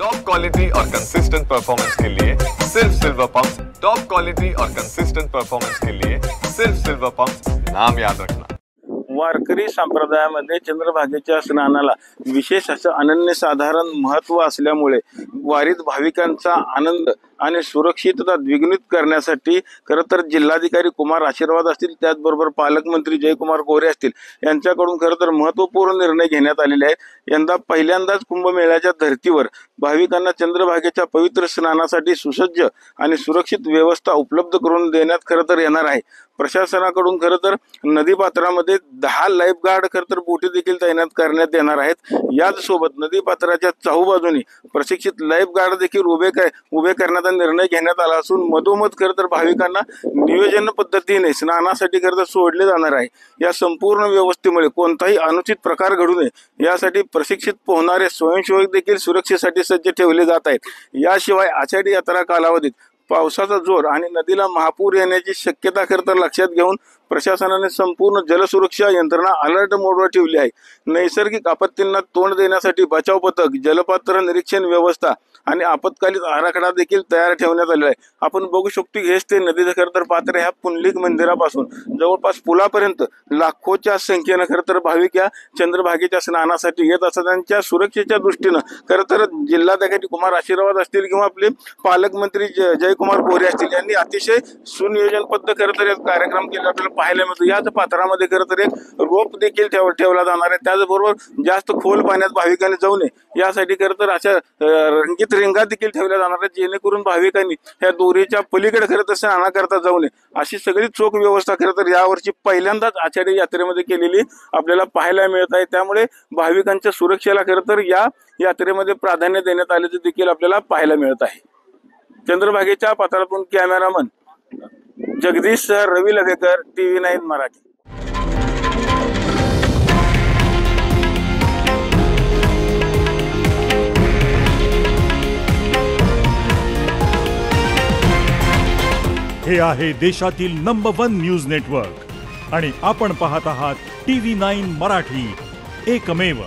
Top quality और consistent performance के लिए सिर्फ सिल्वर पंप्स। टॉप क्वालिटी और कंसिस्टेंट परफॉर्मेंस के लिए सिर्फ सिल्वर पंप्स, नाम याद रखना। वारकरी संप्रदायामध्ये चंद्रभागेच्या स्नानाला विशेष असं अनन्यसाधारण महत्त्व असल्यामुळे वारीत भाविकांचा आनंद आणि सुरक्षितता द्विगुणित करण्यासाठी खरं तर जिल्हाधिकारी कुमार आशीर्वाद असतील, त्याचबरोबर पालकमंत्री जयकुमार गोरे असतील यांच्याकडून खरं तर महत्त्वपूर्ण निर्णय घेण्यात आलेले आहेत। यंदा पहिल्यांदाच कुंभमेळ्याच्या धर्तीवर भाविकांना चंद्रभागेच्या पवित्र स्नानासाठी सुसज्ज आणि सुरक्षित व्यवस्था उपलब्ध करून देण्यात खरं तर येणार आहे। प्रशासनाकडून खरं तर नदीपात्रामध्ये 10 लाईफ गार्ड खरं तर बोटी देखील तैनात करण्यात येणार आहेत। याचसोबत नदीपात्राच्या चहूबाजूनी प्रशिक्षित लाईफ गार्ड देखील उभे करण्याचा निर्णय घेण्यात आला असून मधोमध खरं तर भाविकांना नियोजन पद्धतीने स्नानासाठी खरं तर सोडले जाणार आहे। या संपूर्ण व्यवस्थेमुळे कोणताही अनुचित प्रकार घडू नये यासाठी प्रशिक्षित पोहणारे स्वयंसेवक देखील सुरक्षेसाठी सज्ज ठेवले जात आहेत। याशिवाय आषाढी यात्रा कालावधीत पावसाचा जोर आणि नदीला महापूर येण्याची शक्यता खरं तर लक्षात घेऊन प्रशासनाने संपूर्ण जलसुरक्षा यंत्रणा अलर्ट मोडवर ठेवली आहे। नैसर्गिक आपत्तींना तोंड देण्यासाठी बचाव पथक, जलपात्र निरीक्षण व्यवस्था आणि आपत्कालीन आराखडा देखील तयार ठेवण्यात आलेला आहे। आपण बघू शकतो हेच ते नदीचं खरं तर पात्र ह्या पुंडलिक मंदिरापासून जवळपास पुलापर्यंत लाखोच्या संख्येनं खरं तर भाविक या चंद्रभागेच्या स्नानासाठी येत असतात। त्यांच्या सुरक्षेच्या दृष्टीनं खरं तर जिल्हाधिकारी कुमार आशीर्वाद असतील किंवा आपले पालकमंत्री जयकुमार गोरे असतील यांनी अतिशय सुनियोजनबद्ध खरं तर कार्यक्रम केला आपल्याला पाहायला मिळतो। याच पात्रामध्ये खरं तर एक रोप देखील ठेवला जाणार आहे। त्याचबरोबर जास्त खोल पाण्यात भाविकांनी जाऊ नये यासाठी खरं तर अशा रंगीत रिंगा देखील ठेवल्या जाणार आहेत, जेणेकरून भाविकांनी ह्या दोरीच्या पलीकडे खरं तर स्नानाकरता जाऊ नये अशी सगळी चोख व्यवस्था खरं तर यावर्षी पहिल्यांदाच आषाढी यात्रेमध्ये केलेली आपल्याला पाहायला मिळत आहे। त्यामुळे भाविकांच्या सुरक्षेला खरं तर या यात्रेमध्ये प्राधान्य देण्यात आल्याचे देखील आपल्याला पाहायला मिळत आहे। चंद्रभागेच्या पात्रातून कॅमेरामन जगदीश सर, रवी लगेकर, TV9 मराठी। हे आहे देशातील नंबर 1 न्यूज नेटवर्क आणि आपण पाहत आहात TV9 मराठी, एकमेव।